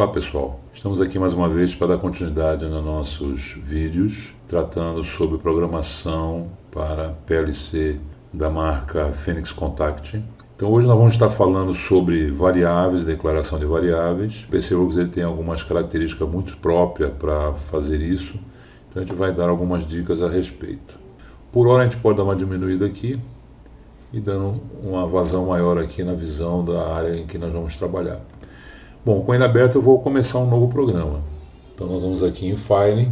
Olá pessoal, estamos aqui mais uma vez para dar continuidade nos nossos vídeos tratando sobre programação para PLC da marca Phoenix Contact. Então hoje nós vamos estar falando sobre variáveis, declaração de variáveis. O PCWorks ele tem algumas características muito próprias para fazer isso, então a gente vai dar algumas dicas a respeito. Por hora a gente pode dar uma diminuída aqui e dando uma vazão maior aqui na visão da área em que nós vamos trabalhar. Bom, com ele aberto eu vou começar um novo programa. Então nós vamos aqui em File,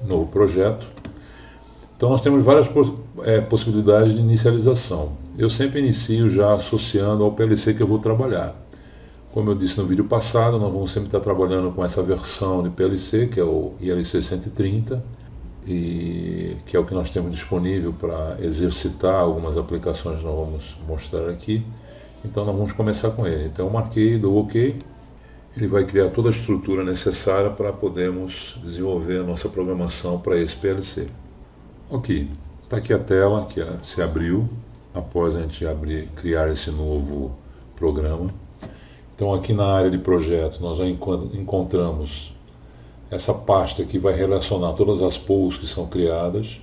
novo projeto. Então nós temos várias possibilidades de inicialização. Eu sempre inicio já associando ao PLC que eu vou trabalhar. Como eu disse no vídeo passado, nós vamos sempre estar trabalhando com essa versão de PLC, que é o ILC 130, e que é o que nós temos disponível para exercitar algumas aplicações que nós vamos mostrar aqui. Então nós vamos começar com ele. Então eu marquei, dou OK. Ele vai criar toda a estrutura necessária para podermos desenvolver a nossa programação para esse PLC. Ok, está aqui a tela que se abriu após a gente criar esse novo programa. Então aqui na área de projeto nós já encontramos essa pasta que vai relacionar todas as pools que são criadas.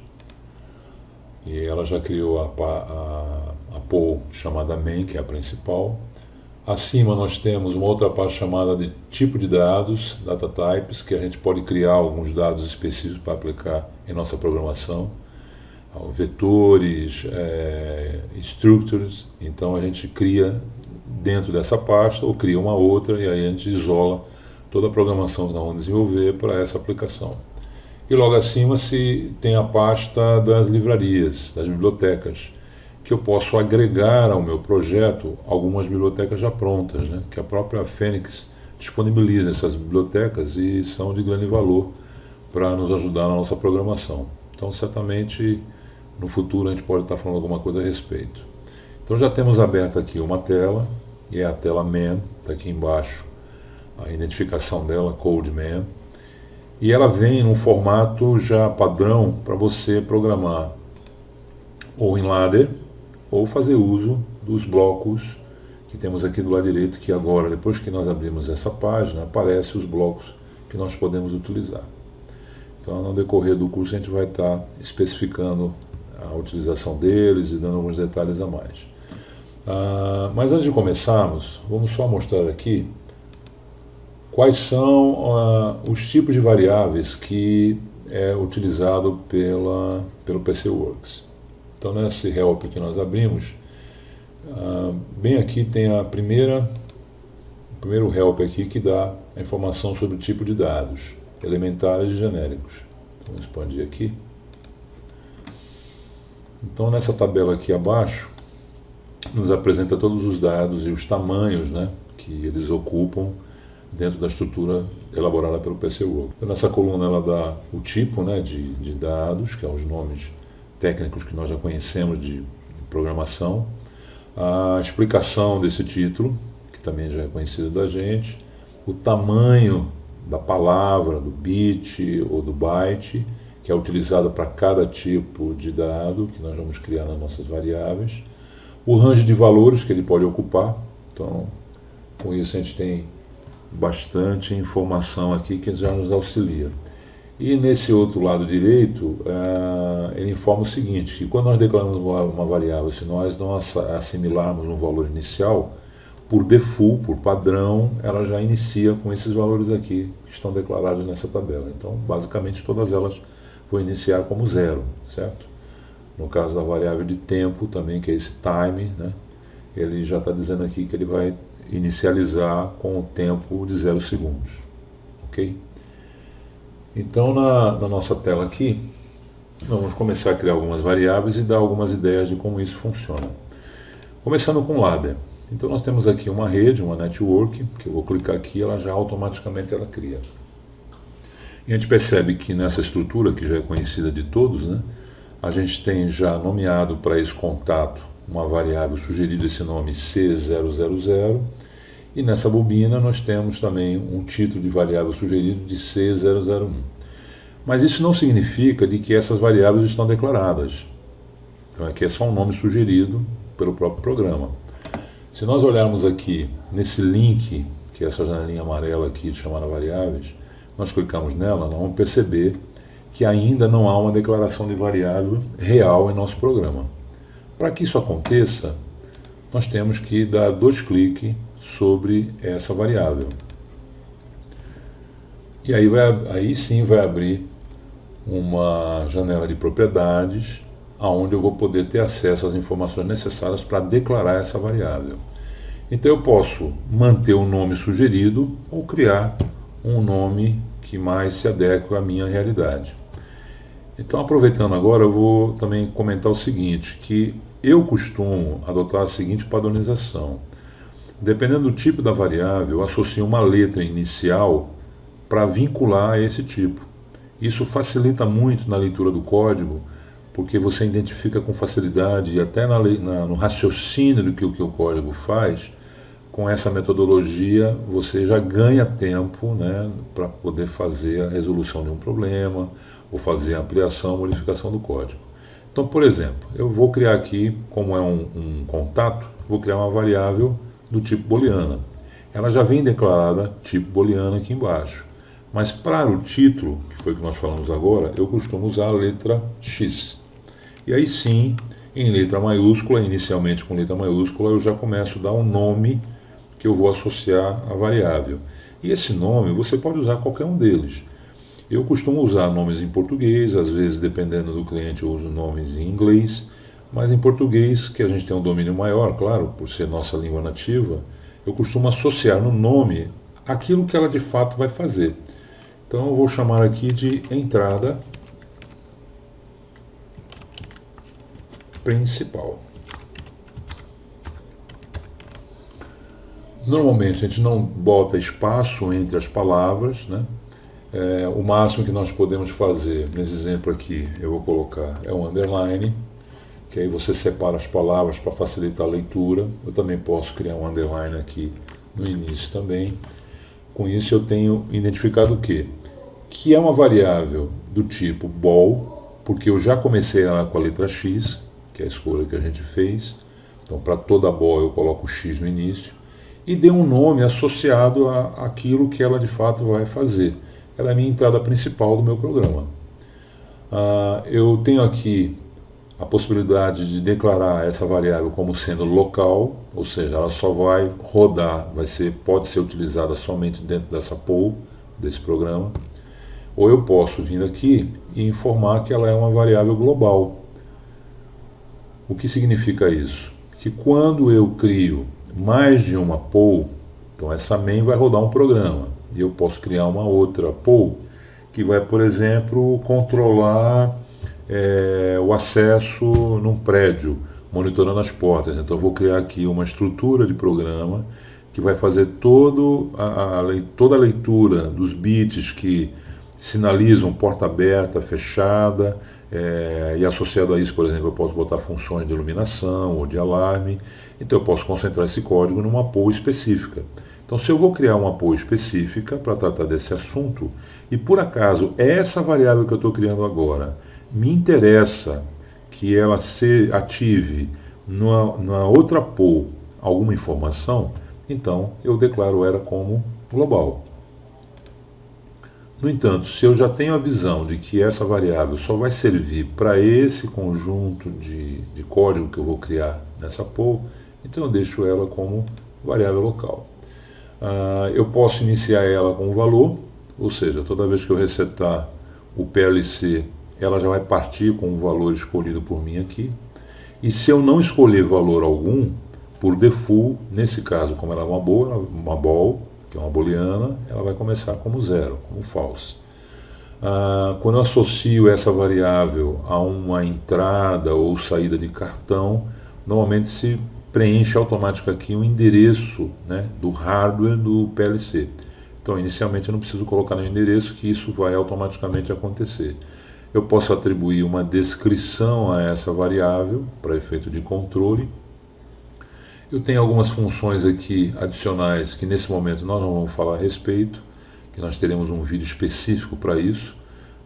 E ela já criou a pool chamada main, que é a principal. Acima nós temos uma outra parte chamada de tipo de dados, data types, que a gente pode criar alguns dados específicos para aplicar em nossa programação. Vetores, structures, então a gente cria dentro dessa pasta ou cria uma outra e aí a gente isola toda a programação que nós vamos desenvolver para essa aplicação. E logo acima se tem a pasta das livrarias, das bibliotecas, que eu posso agregar ao meu projeto algumas bibliotecas já prontas, né? Que a própria Phoenix disponibiliza essas bibliotecas e são de grande valor para nos ajudar na nossa programação. Então certamente no futuro a gente pode estar falando alguma coisa a respeito. Então já temos aberta aqui uma tela, e é a tela main, está aqui embaixo a identificação dela, code main. E ela vem num formato já padrão para você programar ou em ladder ou fazer uso dos blocos que temos aqui do lado direito, que agora, depois que nós abrimos essa página, aparecem os blocos que nós podemos utilizar. Então, no decorrer do curso, a gente vai estar especificando a utilização deles e dando alguns detalhes a mais. Mas antes de começarmos, vamos só mostrar aqui quais são os tipos de variáveis que é utilizado pelo PCWorks. Então nesse help que nós abrimos, bem aqui tem o primeiro help aqui que dá a informação sobre o tipo de dados, elementares e genéricos. Então, vamos expandir aqui. Então nessa tabela aqui abaixo, nos apresenta todos os dados e os tamanhos, né, que eles ocupam dentro da estrutura elaborada pelo PCWorks. Então nessa coluna ela dá o tipo, né, de dados, que são os nomes técnicos que nós já conhecemos de programação, a explicação desse título, que também já é conhecido da gente, o tamanho da palavra, do bit ou do byte, que é utilizado para cada tipo de dado que nós vamos criar nas nossas variáveis, o range de valores que ele pode ocupar. Então, com isso a gente tem bastante informação aqui que já nos auxilia. E nesse outro lado direito, ele informa o seguinte, que quando nós declaramos uma variável, se nós não assimilarmos um valor inicial, por default, por padrão, ela já inicia com esses valores aqui que estão declarados nessa tabela. Então, basicamente, todas elas vão iniciar como zero, certo? No caso da variável de tempo também, que é esse time, né? Ele já está dizendo aqui que ele vai inicializar com o tempo de 0 segundos, ok? Então na nossa tela aqui, nós vamos começar a criar algumas variáveis e dar algumas ideias de como isso funciona. Começando com ladder. Então nós temos aqui uma rede, uma network, que eu vou clicar aqui e ela já automaticamente ela cria. E a gente percebe que nessa estrutura, que já é conhecida de todos, né, a gente tem já nomeado para esse contato uma variável sugerida esse nome C000, e nessa bobina nós temos também um título de variável sugerido de C001. Mas isso não significa de que essas variáveis estão declaradas. Então aqui é só um nome sugerido pelo próprio programa. Se nós olharmos aqui nesse link que é essa janelinha amarela aqui chamada variáveis, nós clicamos nela, nós vamos perceber que ainda não há uma declaração de variável real em nosso programa. Para que isso aconteça, nós temos que dar 2 cliques sobre essa variável. E aí sim vai abrir uma janela de propriedades, onde eu vou poder ter acesso às informações necessárias para declarar essa variável. Então eu posso manter o nome sugerido ou criar um nome que mais se adeque à minha realidade. Então, aproveitando agora, eu vou também comentar o seguinte, que eu costumo adotar a seguinte padronização. Dependendo do tipo da variável, eu associo uma letra inicial para vincular a esse tipo. Isso facilita muito na leitura do código, porque você identifica com facilidade e até no raciocínio do que o código faz. Com essa metodologia você já ganha tempo, né, para poder fazer a resolução de um problema ou fazer a ampliação, modificação do código. Então, por exemplo, eu vou criar aqui, como é um contato, vou criar uma variável do tipo booleana. Ela já vem declarada tipo booleana aqui embaixo. Mas para o título, que foi o que nós falamos agora, eu costumo usar a letra X. E aí sim, em letra maiúscula, inicialmente com letra maiúscula, eu já começo a dar um nome que eu vou associar à variável. E esse nome você pode usar qualquer um deles. Eu costumo usar nomes em português, às vezes dependendo do cliente eu uso nomes em inglês, mas em português, que a gente tem um domínio maior, claro, por ser nossa língua nativa, eu costumo associar no nome aquilo que ela de fato vai fazer. Então eu vou chamar aqui de entrada principal. Normalmente a gente não bota espaço entre as palavras, né? O máximo que nós podemos fazer, nesse exemplo aqui, eu vou colocar é um underline, que aí você separa as palavras para facilitar a leitura. Eu também posso criar um underline aqui no início também. Com isso eu tenho identificado o quê? Que é uma variável do tipo bol, porque eu já comecei ela com a letra X, que é a escolha que a gente fez. Então para toda bol eu coloco X no início. E dê um nome associado àquilo que ela de fato vai fazer. Ela é a minha entrada principal do meu programa. Eu tenho aqui a possibilidade de declarar essa variável como sendo local, ou seja, ela só vai rodar, pode ser utilizada somente dentro dessa pool, desse programa. Ou eu posso vir aqui e informar que ela é uma variável global. O que significa isso? Que quando eu crio mais de uma pool, então essa main vai rodar um programa, e eu posso criar uma outra pool que vai, por exemplo, controlar o acesso num prédio, monitorando as portas. Então eu vou criar aqui uma estrutura de programa que vai fazer toda a leitura dos bits que sinalizam porta aberta, fechada, e associado a isso, por exemplo, eu posso botar funções de iluminação ou de alarme. Então eu posso concentrar esse código numa pool específica. Então se eu vou criar uma pool específica para tratar desse assunto, e por acaso essa variável que eu estou criando agora me interessa que ela se ative na outra pool alguma informação, então eu declaro ela como global. No entanto, se eu já tenho a visão de que essa variável só vai servir para esse conjunto de código que eu vou criar nessa pool, então eu deixo ela como variável local. Eu posso iniciar ela com um valor, ou seja, toda vez que eu resetar o PLC, ela já vai partir com um valor escolhido por mim aqui. E se eu não escolher valor algum, por default, nesse caso, como ela é uma bol, que é uma booleana, ela vai começar como zero, como false. Quando eu associo essa variável a uma entrada ou saída de cartão, normalmente se preenche automaticamente aqui um endereço, né, do hardware do PLC. Então, inicialmente eu não preciso colocar no endereço, que isso vai automaticamente acontecer. Eu posso atribuir uma descrição a essa variável para efeito de controle. Eu tenho algumas funções aqui adicionais que nesse momento nós não vamos falar a respeito, que nós teremos um vídeo específico para isso,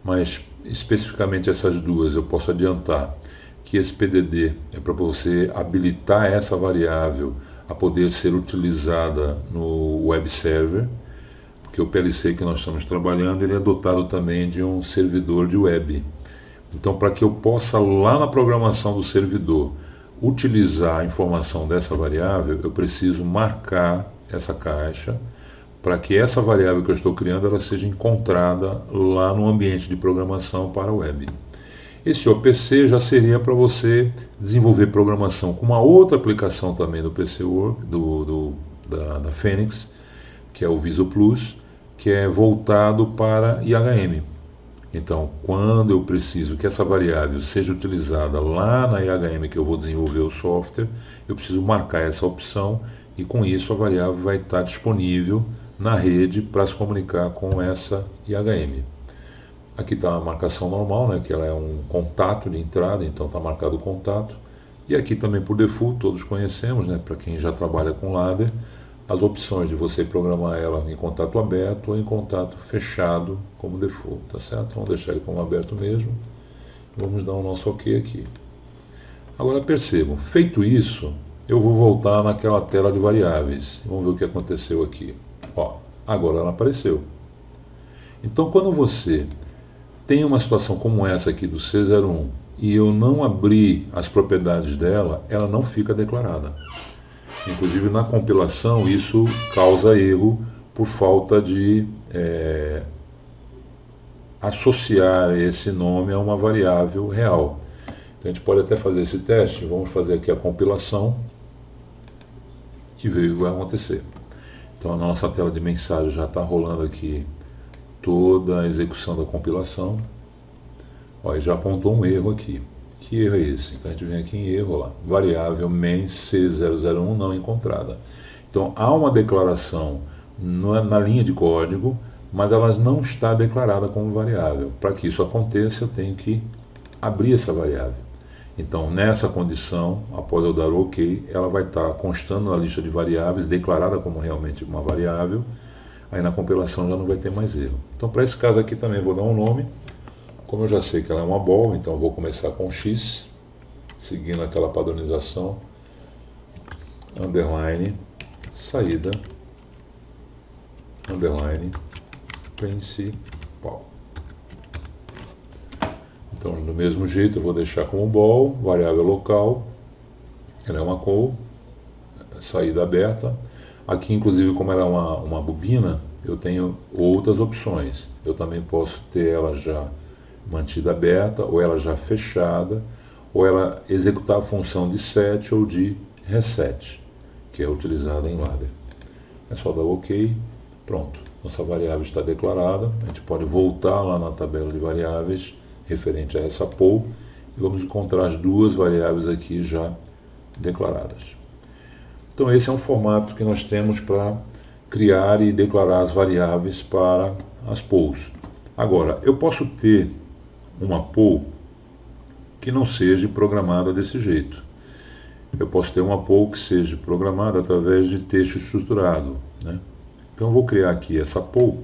mas especificamente essas duas eu posso adiantar que esse PDD é para você habilitar essa variável a poder ser utilizada no web server, porque o PLC que nós estamos trabalhando ele é dotado também de um servidor de web. Então, para que eu possa, lá na programação do servidor, utilizar a informação dessa variável, eu preciso marcar essa caixa para que essa variável que eu estou criando ela seja encontrada lá no ambiente de programação para a web. Esse OPC já seria para você desenvolver programação com uma outra aplicação também do PCWorks, da Phoenix, que é o Visual Plus, que é voltado para IHM. Então, quando eu preciso que essa variável seja utilizada lá na IHM que eu vou desenvolver o software, eu preciso marcar essa opção e com isso a variável vai estar disponível na rede para se comunicar com essa IHM. Aqui está a marcação normal, né, que ela é um contato de entrada, então está marcado o contato. E aqui também por default, todos conhecemos, né, para quem já trabalha com ladder, as opções de você programar ela em contato aberto ou em contato fechado como default, tá certo? Vamos deixar ele como aberto mesmo. Vamos dar o nosso OK aqui. Agora percebam, feito isso, eu vou voltar naquela tela de variáveis. Vamos ver o que aconteceu aqui. Ó, agora ela apareceu. Então, quando você tem uma situação como essa aqui do C01 e eu não abrir as propriedades dela, ela não fica declarada. Inclusive na compilação isso causa erro por falta de associar esse nome a uma variável real. Então a gente pode até fazer esse teste, vamos fazer aqui a compilação e ver o que vai acontecer. Então na nossa tela de mensagem já está rolando aqui toda a execução da compilação. Ó, já apontou um erro aqui. Que erro é esse? Então a gente vem aqui em erro lá, variável main C001 não encontrada. Então há uma declaração na linha de código, mas ela não está declarada como variável. Para que isso aconteça, eu tenho que abrir essa variável. Então nessa condição, após eu dar o OK, ela vai estar constando na lista de variáveis, declarada como realmente uma variável. Aí na compilação já não vai ter mais erro. Então para esse caso aqui também vou dar um nome. Como eu já sei que ela é uma ball, então eu vou começar com X, seguindo aquela padronização, underline, saída, underline, principal. Então, do mesmo jeito, eu vou deixar como ball, variável local, ela é uma call, saída aberta. Aqui, inclusive, como ela é uma bobina, eu tenho outras opções. Eu também posso ter ela já mantida aberta, ou ela já fechada, ou ela executar a função de set ou de reset, que é utilizada em ladder. É só dar OK, pronto. Nossa variável está declarada, a gente pode voltar lá na tabela de variáveis referente a essa pool e vamos encontrar as duas variáveis aqui já declaradas. Então esse é um formato que nós temos para criar e declarar as variáveis para as pools. Agora, eu posso ter uma pool que não seja programada desse jeito. Eu posso ter uma pool que seja programada através de texto estruturado, né? Então eu vou criar aqui essa pool,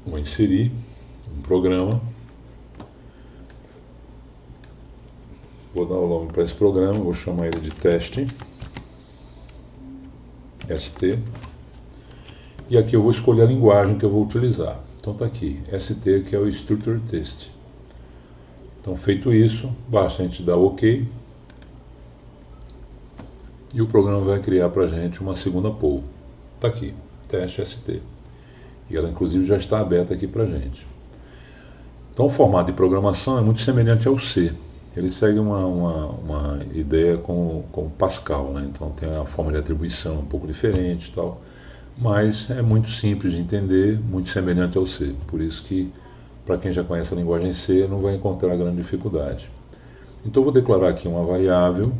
vou inserir um programa, vou dar o nome para esse programa, vou chamar ele de teste, ST, e aqui eu vou escolher a linguagem que eu vou utilizar. Então está aqui, ST, que é o Structure Test. Então feito isso, basta a gente dar OK e o programa vai criar para a gente uma segunda pool. Está aqui, teste ST. E ela inclusive já está aberta aqui para a gente. Então o formato de programação é muito semelhante ao C. Ele segue uma ideia com Pascal, né? Então tem a forma de atribuição um pouco diferente e tal. Mas é muito simples de entender, muito semelhante ao C. Por isso que, para quem já conhece a linguagem C, não vai encontrar grande dificuldade. Então eu vou declarar aqui uma variável,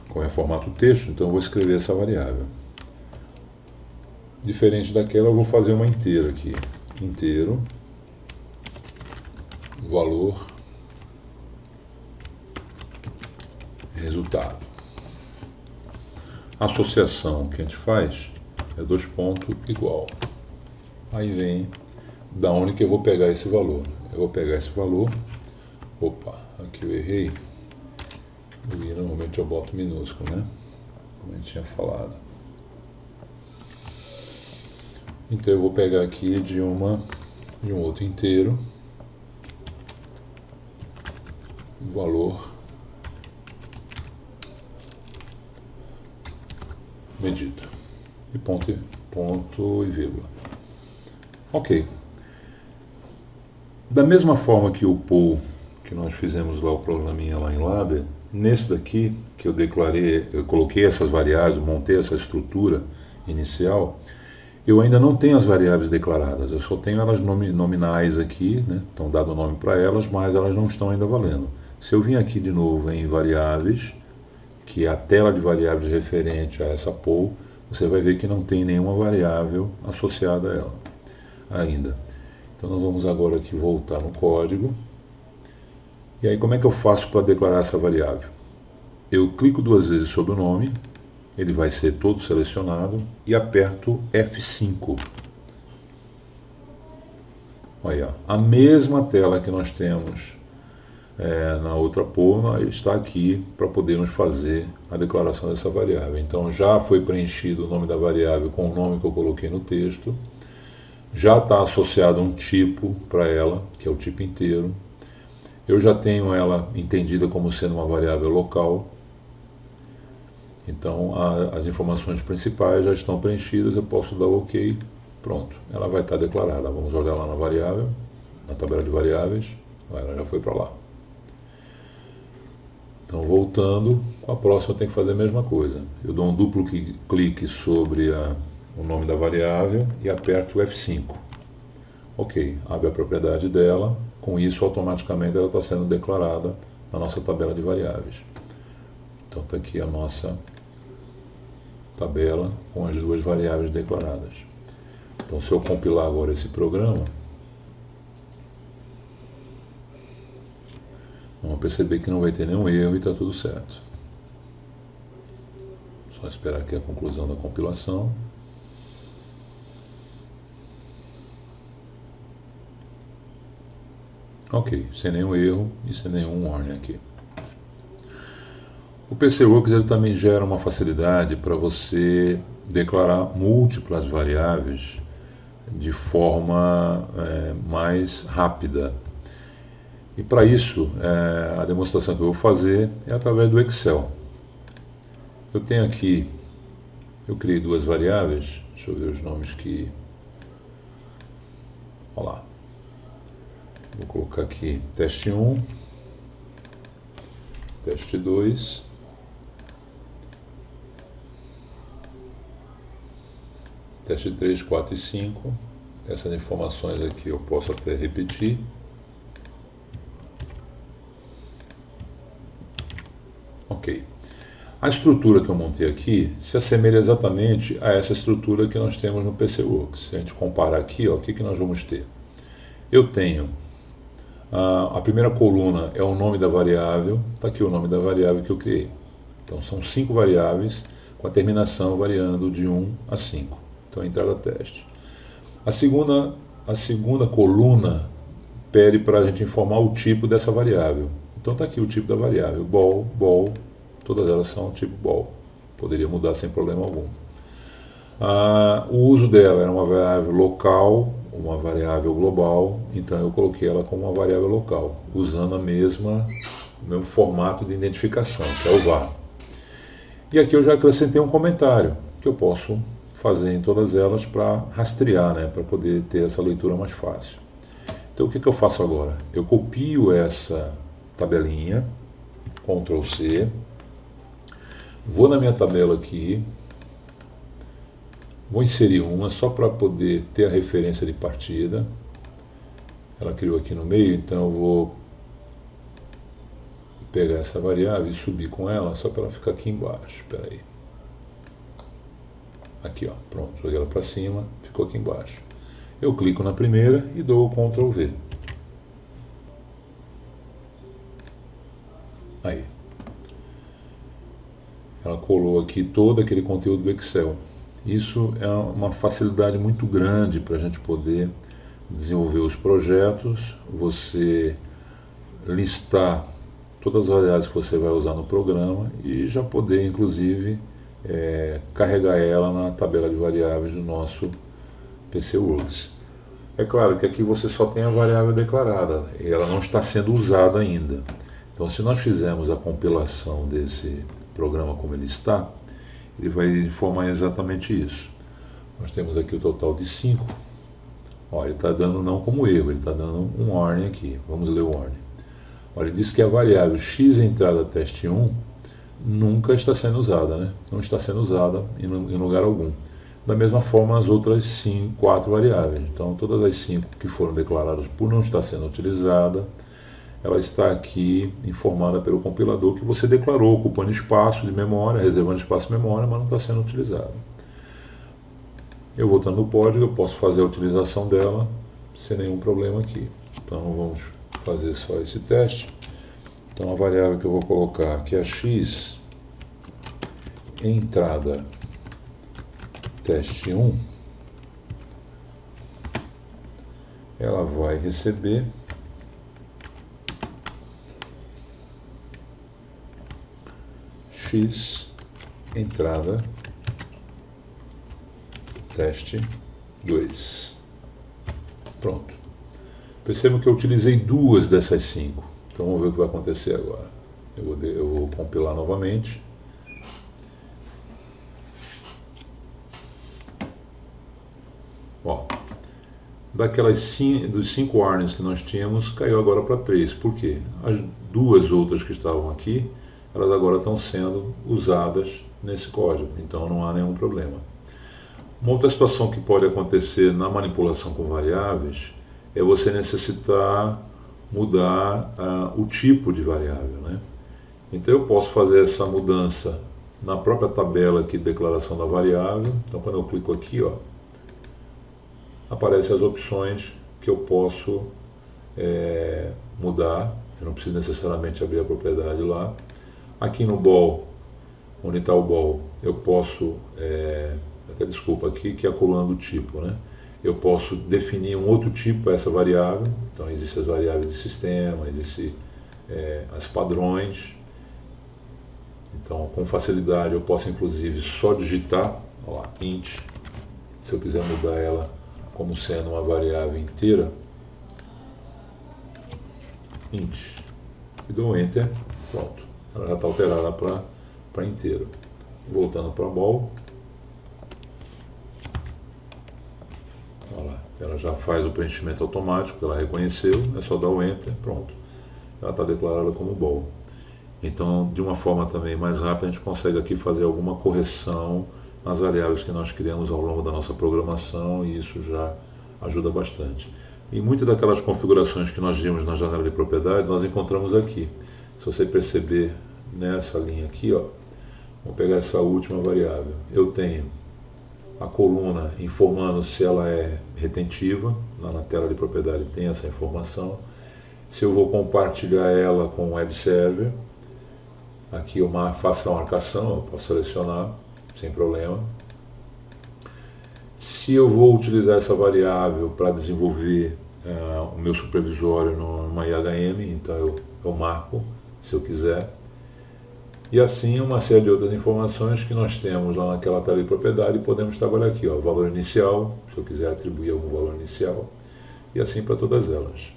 como é formato texto, então eu vou escrever essa variável. Diferente daquela, eu vou fazer uma inteira aqui. Inteiro, valor, resultado. A associação que a gente faz é dois pontos igual. Aí vem da onde que eu vou pegar esse valor. Eu vou pegar esse valor, opa, aqui eu errei, O I normalmente eu boto minúsculo, né? Como a gente tinha falado. Então eu vou pegar aqui de um outro inteiro o valor medido. E ponto e vírgula. Ok. Da mesma forma que o pool, que nós fizemos lá o programinha lá em ladder, nesse daqui, que eu declarei, eu coloquei essas variáveis, montei essa estrutura inicial, eu ainda não tenho as variáveis declaradas, eu só tenho elas nominais aqui, né? Então dado o nome para elas, mas elas não estão ainda valendo. Se eu vim aqui de novo em variáveis, que é a tela de variáveis referente a essa pool, você vai ver que não tem nenhuma variável associada a ela ainda. Então nós vamos agora aqui voltar no código. E aí como é que eu faço para declarar essa variável? Eu clico 2 vezes sobre o nome, ele vai ser todo selecionado e aperto F5. Olha, a mesma tela que nós temos na outra pool está aqui para podermos fazer a declaração dessa variável. Então já foi preenchido o nome da variável com o nome que eu coloquei no texto, já está associado um tipo para ela, que é o tipo inteiro. Eu já tenho ela entendida como sendo uma variável local. Então as informações principais já estão preenchidas, eu posso dar OK, pronto, ela vai estar declarada. Vamos olhar lá na variável, na tabela de variáveis, ela já foi para lá. Então voltando, com a próxima tem que fazer a mesma coisa. Eu dou um duplo clique sobre o nome da variável e aperto F5. Ok, abre a propriedade dela, com isso automaticamente ela está sendo declarada na nossa tabela de variáveis. Então está aqui a nossa tabela com as 2 variáveis declaradas. Então se eu compilar agora esse programa, vamos perceber que não vai ter nenhum erro e está tudo certo. Só esperar aqui a conclusão da compilação. Ok, sem nenhum erro e sem nenhum warning aqui. O PCWorks ele também gera uma facilidade para você declarar múltiplas variáveis de forma mais rápida. E para isso, a demonstração que eu vou fazer é através do Excel. Eu tenho aqui, eu criei 2 variáveis, deixa eu ver os nomes que... Olha lá. Vou colocar aqui teste 1, teste 2, teste 3, 4 e 5. Essas informações aqui eu posso até repetir. Ok. A estrutura que eu montei aqui se assemelha exatamente a essa estrutura que nós temos no PCWorks. Se a gente comparar aqui, ó, o que nós vamos ter? Eu tenho a primeira coluna é o nome da variável, está aqui o nome da variável que eu criei. Então são 5 variáveis com a terminação variando de 1 a 5. Então entrada teste. A segunda coluna pede para a gente informar o tipo dessa variável. Então está aqui o tipo da variável, ball, todas elas são tipo ball. Poderia mudar sem problema algum. O uso dela era uma variável local, uma variável global, então eu coloquei ela como uma variável local, usando o mesmo formato de identificação, que é o var. E aqui eu já acrescentei um comentário, que eu posso fazer em todas elas para rastrear, né, para poder ter essa leitura mais fácil. Então o que eu faço agora? Eu copio essa tabelinha, Ctrl C, vou na minha tabela aqui, vou inserir uma só para poder ter a referência de partida. Ela criou aqui no meio, então eu vou pegar essa variável e subir com ela só para ela ficar aqui embaixo. Espera aí. Aqui, ó, pronto, joguei ela para cima, ficou aqui embaixo. Eu clico na primeira e dou o Ctrl V. Aí. Ela colou aqui todo aquele conteúdo do Excel. Isso é uma facilidade muito grande para a gente poder desenvolver os projetos, você listar todas as variáveis que você vai usar no programa e já poder, inclusive, carregar ela na tabela de variáveis do nosso PCWorks. É claro que aqui você só tem a variável declarada e ela não está sendo usada ainda. Então, se nós fizermos a compilação desse programa como ele está, ele vai informar exatamente isso. Nós temos aqui o total de 5. Ele está dando não como erro, ele está dando um warning aqui. Vamos ler o warning. Olha, ele diz que a variável x entrada teste 1 nunca está sendo usada, né? Não está sendo usada em lugar algum. Da mesma forma, as outras 4 variáveis. Então, todas as 5 que foram declaradas por não estar sendo utilizada, ela está aqui informada pelo compilador que você declarou, ocupando espaço de memória, reservando espaço de memória, mas não está sendo utilizada. Eu voltando no código, eu posso fazer a utilização dela sem nenhum problema aqui. Então, vamos fazer só esse teste. Então, a variável que eu vou colocar aqui é x entrada teste 1, ela vai receber x entrada teste 2. Pronto. Percebam que eu utilizei 2 dessas 5. Então vamos ver o que vai acontecer agora. Eu vou compilar novamente. Dos 5 warnings que nós tínhamos, caiu agora para 3. Por quê? As 2 outras que estavam aqui, elas agora estão sendo usadas nesse código, então não há nenhum problema. Uma outra situação que pode acontecer na manipulação com variáveis é você necessitar mudar o tipo de variável, né? Então eu posso fazer essa mudança na própria tabela aqui de declaração da variável. Então quando eu clico aqui, aparecem as opções que eu posso mudar. Eu não preciso necessariamente abrir a propriedade lá. Aqui no ball, onde está o ball, eu posso, aqui que é a coluna do tipo, né? Eu posso definir um outro tipo para essa variável. Então existem as variáveis de sistema, existem as padrões. Então com facilidade eu posso inclusive só digitar, int, se eu quiser mudar ela como sendo uma variável inteira, int, e dou enter, pronto, ela já está alterada para inteiro. Voltando para ball, ela já faz o preenchimento automático, ela reconheceu, é só dar o enter, pronto, ela está declarada como ball. Então, de uma forma também mais rápida, a gente consegue aqui fazer alguma correção nas variáveis que nós criamos ao longo da nossa programação, e isso já ajuda bastante. E muitas daquelas configurações que nós vimos na janela de propriedade, nós encontramos aqui. Se você perceber nessa linha aqui, vamos pegar essa última variável. Eu tenho a coluna informando se ela é retentiva, lá na tela de propriedade tem essa informação. Se eu vou compartilhar ela com o web server, aqui eu faço a marcação, eu posso selecionar sem problema. Se eu vou utilizar essa variável para desenvolver o meu supervisório numa IHM, então eu marco, se eu quiser. E assim uma série de outras informações que nós temos lá naquela tela de propriedade, e podemos trabalhar aqui, valor inicial, se eu quiser atribuir algum valor inicial, e assim para todas elas.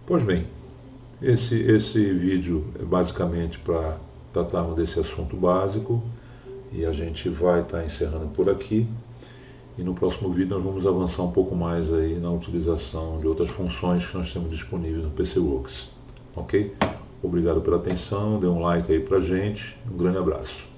Pois bem, esse vídeo é basicamente para tratarmos desse assunto básico, e a gente vai estar encerrando por aqui. E no próximo vídeo nós vamos avançar um pouco mais aí na utilização de outras funções que nós temos disponíveis no PCWorks. Ok? Obrigado pela atenção, dê um like aí pra gente, um grande abraço.